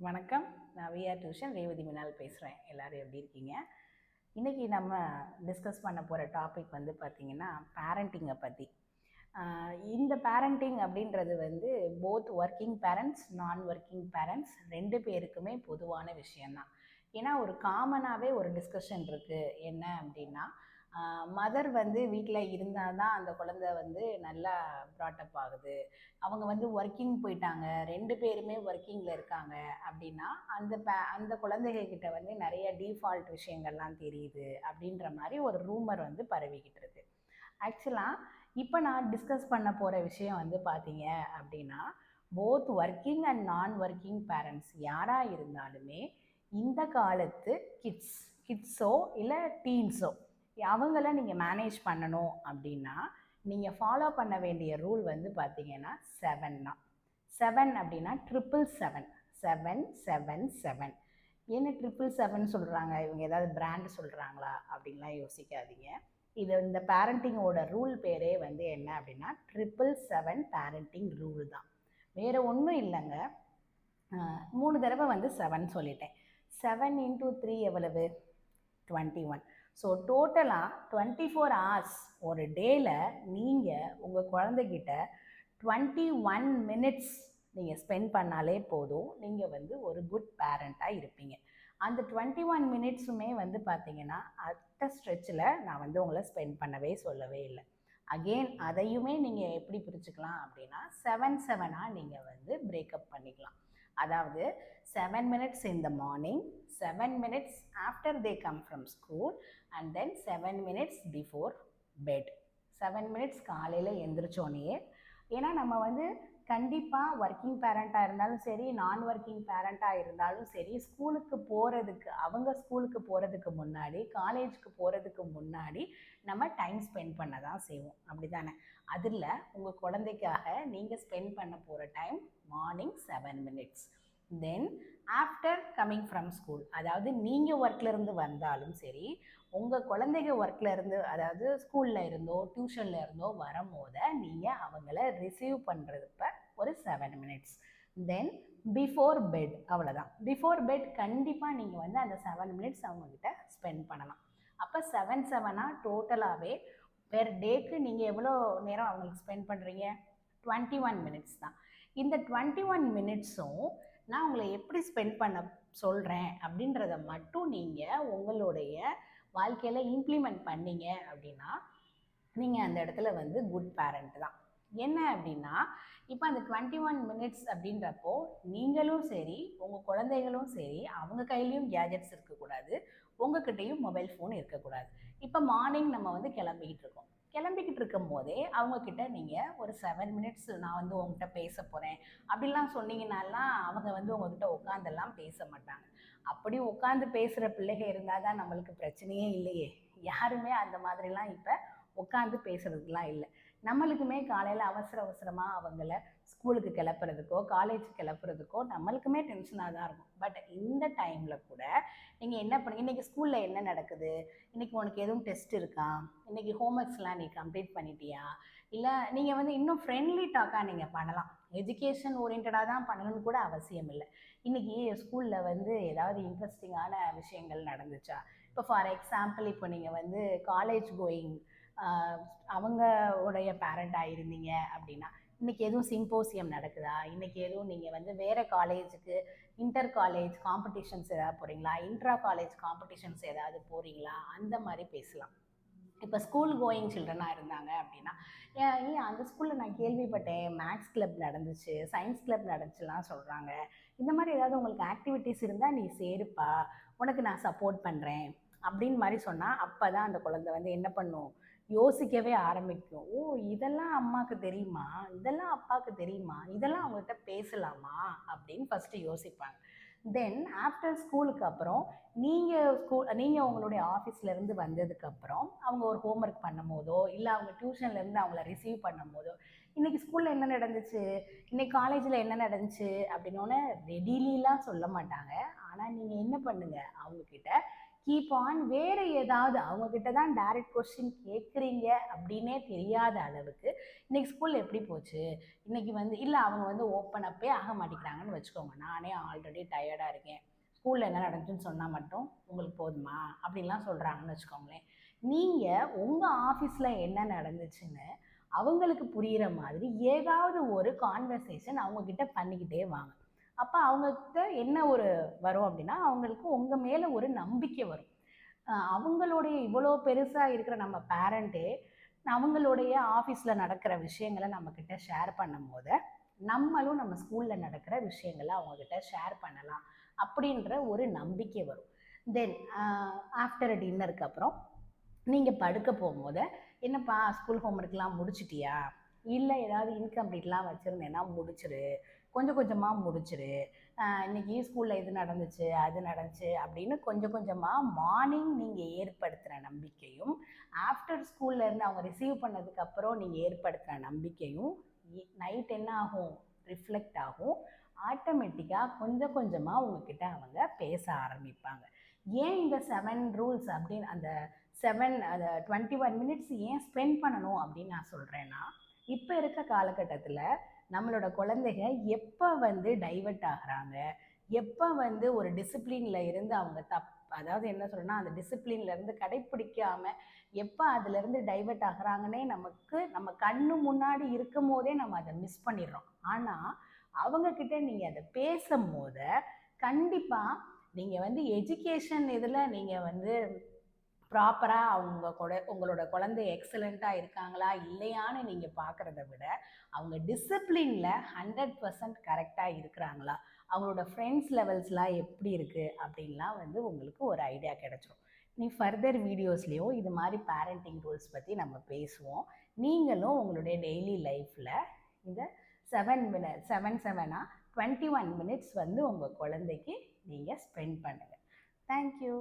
வணக்கம். நான் VR tuition Revathi Minal பேசுகிறேன். எல்லோரும் எப்படி இருக்கீங்க? இன்றைக்கி நம்ம டிஸ்கஸ் பண்ண போகிற டாபிக் வந்து பார்த்திங்கன்னா பேரண்டிங்கை பற்றி. இந்த பேரண்டிங் அப்படின்றது வந்து போத் ஒர்க்கிங் பேரண்ட்ஸ், நான் ஒர்க்கிங் பேரண்ட்ஸ் ரெண்டு பேருக்குமே பொதுவான விஷயந்தான். ஏன்னா ஒரு காமனாகவே ஒரு டிஸ்கஷன் இருக்குது. என்ன அப்படின்னா, மதர் வந்து வீட்டில் இருந்தால் தான் அந்த குழந்தை வந்து நல்லா ப்ராட்டப் ஆகுது. அவங்க வந்து ஒர்க்கிங் போயிட்டாங்க, ரெண்டு பேருமே ஒர்க்கிங்கில் இருக்காங்க அப்படின்னா அந்த குழந்தைகள்கிட்ட வந்து நிறைய டீஃபால்ட் விஷயங்கள்லாம் தெரியுது அப்படின்ற மாதிரி ஒரு ரூமர் வந்து பரவிக்கிட்டு இருக்கு. ஆக்சுவலாக இப்போ நான் டிஸ்கஸ் பண்ண போகிற விஷயம் வந்து பார்த்தீங்க அப்படின்னா, போத் ஒர்க்கிங் அண்ட் நான் ஒர்க்கிங் பேரண்ட்ஸ் யாராக இருந்தாலுமே இந்த காலத்து கிட்ஸோ இல்லை டீன்ஸோ அவங்கள நீங்கள் மேனேஜ் பண்ணணும் அப்படின்னா நீங்கள் ஃபாலோ பண்ண வேண்டிய ரூல் வந்து பார்த்தீங்கன்னா 7 தான். 7 அப்படின்னா 777 777. என்ன 777 சொல்கிறாங்க, இவங்க ஏதாவது பிராண்ட் சொல்கிறாங்களா அப்படின்லாம் யோசிக்காதீங்க. இந்த பேரண்டிங்கோட ரூல் பேரே வந்து என்ன அப்படின்னா 777 பேரண்டிங் ரூல் தான். வேறு ஒன்றும் இல்லைங்க. 3 தடவை வந்து 7 சொல்லிட்டேன். 7 × 3 எவ்வளவு? 21. ஸோ டோட்டலாக 24 hours ஒரு டேயில் நீங்கள் உங்கள் குழந்தைகிட்ட 21 minutes நீங்கள் ஸ்பெண்ட் பண்ணாலே போதும், நீங்கள் வந்து ஒரு குட் பேரண்ட்டாக இருப்பீங்க. அந்த 21 minutesமே வந்து பார்த்தீங்கன்னா அட்ட ஸ்ட்ரெச்சில் நான் வந்து உங்களை ஸ்பெண்ட் பண்ணவே சொல்லவே இல்லை. அகெயின் அதையுமே நீங்கள் எப்படி பிரிச்சுக்கலாம் அப்படின்னா 7-7ஆக நீங்கள் வந்து பிரேக்கப் பண்ணிக்கலாம். அதாவது 7 minutes in the morning, 7 minutes after they come from school, and then 7 minutes before bed. 7 minutes காலையில் எழுந்திரிச்சோன்னே. ஏன்னா நம்ம வந்து கண்டிப்பாக ஒர்க்கிங் பேரண்ட்டாக இருந்தாலும் சரி, நான் ஒர்க்கிங் பேரண்ட்டாக இருந்தாலும் சரி, அவங்க ஸ்கூலுக்கு போகிறதுக்கு முன்னாடி, காலேஜுக்கு போகிறதுக்கு முன்னாடி நம்ம டைம் ஸ்பெண்ட் பண்ண தான் செய்வோம். அப்படி தானே? அதில் உங்கள் குழந்தைக்காக நீங்கள் ஸ்பெண்ட் பண்ண போகிற time morning 7 minutes. Then after coming from school, அதாவது நீங்கள் ஒர்க்லேருந்து வந்தாலும் சரி, உங்கள் குழந்தைங்க ஒர்க்லேருந்து, அதாவது ஸ்கூலில் இருந்தோ டியூஷனில் இருந்தோ வரும்போது நீங்கள் அவங்கள ரிசீவ் பண்ணுறதுப்ப ஒரு 7 minutes. தென் பிஃபோர் பெட், அவ்வளோதான். பிஃபோர் பெட் கண்டிப்பாக நீங்கள் வந்து அந்த 7 minutes அவங்கக்கிட்ட ஸ்பெண்ட் பண்ணலாம். அப்போ 7-7ஆக டோட்டலாகவே பெர் டேக்கு நீங்கள் எவ்வளோ நேரம் அவங்களுக்கு ஸ்பெண்ட் பண்ணுறீங்க? 21 minutes தான். இந்த 21 minutesம் நான் உங்களை எப்படி ஸ்பெண்ட் பண்ண சொல்கிறேன் அப்படின்றத மட்டும் நீங்கள் உங்களுடைய வாழ்க்கையில் இம்ப்ளிமெண்ட் பண்ணீங்க அப்படின்னா நீங்கள் அந்த இடத்துல வந்து குட் பேரண்ட் தான். என்ன அப்படின்னா, இப்போ அந்த 21 minutes அப்படின்றப்போ நீங்களும் சரி, உங்கள் குழந்தைகளும் சரி, அவங்க கையிலையும் கேஜெட்ஸ் இருக்கக்கூடாது, உங்ககிட்டையும் மொபைல் ஃபோன் இருக்கக்கூடாது. இப்போ மார்னிங் நம்ம வந்து கிளம்பிக்கிட்டு இருக்கும் போதே அவங்கக்கிட்ட நீங்கள் ஒரு 7 minutes நான் வந்து உங்ககிட்ட பேச போகிறேன் அப்படிலாம் சொன்னீங்கன்னாலாம் அவங்க வந்து உங்ககிட்ட உட்காந்தெல்லாம் பேச மாட்டாங்க. அப்படி உட்காந்து பேசுகிற பிள்ளைகள் இருந்தால் தான் நம்மளுக்கு பிரச்சனையே இல்லையே. யாருமே அந்த மாதிரிலாம் இப்போ உட்காந்து பேசுகிறதுலாம் இல்லை. நம்மளுக்குமே காலையில் அவசரமாக அவங்கள ஸ்கூலுக்கு கிளப்புறதுக்கோ காலேஜுக்கு கிளப்புறதுக்கோ நம்மளுக்குமே டென்ஷனாக தான் இருக்கும். பட் இந்த டைமில் கூட நீங்கள் என்ன பண்ணுங்க, இன்றைக்கி ஸ்கூலில் என்ன நடக்குது, இன்றைக்கி உனக்கு எதுவும் டெஸ்ட் இருக்கா, இன்றைக்கி ஹோம்ஒர்க்ஸ்லாம் நீ கம்ப்ளீட் பண்ணிட்டியா, இல்லை நீங்கள் வந்து இன்னும் ஃப்ரெண்ட்லி டாக்காக நீங்கள் பண்ணலாம். எஜுகேஷன் ஓரியன்டாக தான் பண்ணணும்னு கூட அவசியம் இல்லை. இன்றைக்கி ஸ்கூலில் வந்து ஏதாவது இன்ட்ரெஸ்டிங்கான விஷயங்கள் நடந்துச்சா? இப்போ ஃபார் எக்ஸாம்பிள், இப்போ நீங்கள் வந்து காலேஜ் கோயிங் அவங்களுடைய பேரண்ட்டாக இருந்தீங்க அப்படின்னா, இன்றைக்கி எதுவும் சிம்போசியம் நடக்குதா, இன்றைக்கி எதுவும் நீங்கள் வந்து வேறு காலேஜுக்கு இன்டர் காலேஜ் காம்படிஷன்ஸ் ஏதாவது போகிறீங்களா, இன்ட்ரா காலேஜ் காம்படிஷன்ஸ் ஏதாவது போகிறீங்களா, அந்த மாதிரி பேசலாம். இப்போ ஸ்கூல் கோயிங் சில்ட்ரனாக இருந்தாங்க அப்படின்னா, ஏன் அந்த ஸ்கூலில் நான் கேள்விப்பட்டேன் மேக்ஸ் கிளப் நடந்துச்சு, சயின்ஸ் கிளப் நடந்துச்சுலாம் சொல்கிறாங்க, இந்த மாதிரி ஏதாவது உங்களுக்கு ஆக்டிவிட்டீஸ் இருந்தால் நீ சேருப்பா, உனக்கு நான் சப்போர்ட் பண்ணுறேன் அப்படின்னு மாதிரி சொன்னால் அப்போ தான் அந்த குழந்தை வந்து என்ன பண்ணும், யோசிக்கவே ஆரம்பிக்கும். ஓ, இதெல்லாம் அம்மாவுக்கு தெரியுமா, இதெல்லாம் அப்பாவுக்கு தெரியுமா, இதெல்லாம் அவங்ககிட்ட பேசலாமா அப்படின்னு ஃபஸ்ட்டு யோசிப்பாங்க. தென் ஆஃப்டர் ஸ்கூலுக்கு அப்புறம் நீங்கள் உங்களுடைய ஆஃபீஸ்லேருந்து வந்ததுக்கப்புறம் அவங்க ஒரு ஹோம்ஒர்க் பண்ணும் போதோ, இல்லை அவங்க டியூஷன்லேருந்து அவங்கள ரிசீவ் பண்ணும் போதோ, இன்றைக்கி ஸ்கூலில் என்ன நடந்துச்சு, இன்றைக்கி காலேஜில் என்ன நடந்துச்சு அப்படின்னோடனே ரெடிலிலாம் சொல்ல மாட்டாங்க. ஆனால் நீங்கள் என்ன பண்ணுங்கள், அவங்கக்கிட்ட கீப் ஆன் வேறு ஏதாவது அவங்கக்கிட்ட தான் டைரக்ட் கொஸ்டின் கேட்குறீங்க அப்படின்னே தெரியாத அளவுக்கு இன்றைக்கி ஸ்கூல் எப்படி போச்சு, இன்றைக்கி வந்து இல்லை அவங்க வந்து ஓப்பன் அப்பே ஆக மாட்டேங்கிறாங்கன்னு வச்சுக்கோங்க. நானே ஆல்ரெடி டயர்டாக இருக்கேன், ஸ்கூலில் என்ன நடந்துச்சுன்னு சொன்னால் மட்டும் உங்களுக்கு போதுமா அப்படின்லாம் சொல்கிறாங்கன்னு வச்சுக்கோங்களேன். நீங்கள் உங்கள் ஆஃபீஸில் என்ன நடந்துச்சுன்னு அவங்களுக்கு புரிகிற மாதிரி ஏதாவது ஒரு கான்வர்சேஷன் அவங்கக்கிட்ட பண்ணிக்கிட்டே வாங்க. அப்போ அவங்கக்கிட்ட என்ன ஒரு வரும் அப்படின்னா, அவங்களுக்கு உங்கள் மேலே ஒரு நம்பிக்கை வரும். அவங்களுடைய இவ்வளோ பெருசாக இருக்கிற நம்ம பேரண்ட்டே அவங்களுடைய ஆஃபீஸில் நடக்கிற விஷயங்களை நம்மக்கிட்ட ஷேர் பண்ணும்போது, நம்மளும் நம்ம ஸ்கூலில் நடக்கிற விஷயங்களை அவங்கக்கிட்ட ஷேர் பண்ணலாம் அப்படின்ற ஒரு நம்பிக்கை வரும். தென் ஆஃப்டர் டின்னருக்கு அப்புறம் நீங்கள் படுக்க போகும்போது, என்னப்பா ஸ்கூல் ஹோம்ஒர்க்லாம் முடிச்சிட்டியா, இல்லை ஏதாவது இன்கம்ப்ளீட்லாம் வச்சுருந்தேன்னா முடிச்சிரு, கொஞ்சம் கொஞ்சமாக முடிச்சிரு, இன்றைக்கி ஸ்கூலில் இது நடந்துச்சு அது நடந்துச்சு அப்படின்னு கொஞ்சம் கொஞ்சமாக மார்னிங் நீங்கள் ஏற்படுத்துகிற நம்பிக்கையும், ஆஃப்டர் ஸ்கூல்லேருந்து அவங்க ரிசீவ் பண்ணதுக்கப்புறம் நீங்கள் ஏற்படுத்துகிற நம்பிக்கையும் நைட் என்ன ஆகும், ரிஃப்ளெக்ட் ஆகும். ஆட்டோமேட்டிக்காக கொஞ்சம் கொஞ்சமாக உங்ககிட்ட அவங்க பேச ஆரம்பிப்பாங்க. ஏன் இந்த 7 ரூல்ஸ் அப்படின்னு அந்த 21 மினிட்ஸ் ஏன் ஸ்பெண்ட் பண்ணணும் அப்படின்னு நான் சொல்கிறேன்னா, இப்போ இருக்க காலகட்டத்தில் நம்மளோட குழந்தைங்க எப்போ வந்து டைவர்ட் ஆகுறாங்க, எப்போ வந்து ஒரு டிசிப்ளினில் இருந்து அவங்க அதாவது என்ன சொல்கிறேன்னா அந்த டிசிப்ளின்லேருந்து கடைப்பிடிக்காமல் எப்போ அதுலேருந்து டைவர்ட் ஆகுறாங்கன்னே நம்ம கண்ணு முன்னாடி இருக்கும் போதே நம்ம அதை மிஸ் பண்ணிடுறோம். ஆனால் அவங்கக்கிட்ட நீங்கள் அதை பேசும்போது கண்டிப்பாக நீங்கள் வந்து எஜுகேஷன் இதில் நீங்கள் வந்து ப்ராப்பராக உங்களோட குழந்தை எக்ஸலண்ட்டாக இருக்காங்களா இல்லையான்னு நீங்கள் பார்க்குறத விட அவங்க டிசிப்ளினில் 100% கரெக்டாக இருக்கிறாங்களா, அவங்களோட ஃப்ரெண்ட்ஸ் லெவல்ஸ்லாம் எப்படி இருக்குது அப்படின்லாம் வந்து உங்களுக்கு ஒரு ஐடியா கிடச்சிரும். நீ ஃபர்தர் வீடியோஸ்லேயும் இது மாதிரி பேரண்டிங் ரூல்ஸ் பற்றி நம்ம பேசுவோம். நீங்களும் உங்களுடைய டெய்லி லைஃப்பில் இந்த 7 21 மினிட்ஸ் வந்து உங்கள் குழந்தைக்கு நீங்கள் ஸ்பெண்ட் பண்ணுங்கள். தேங்க்யூ.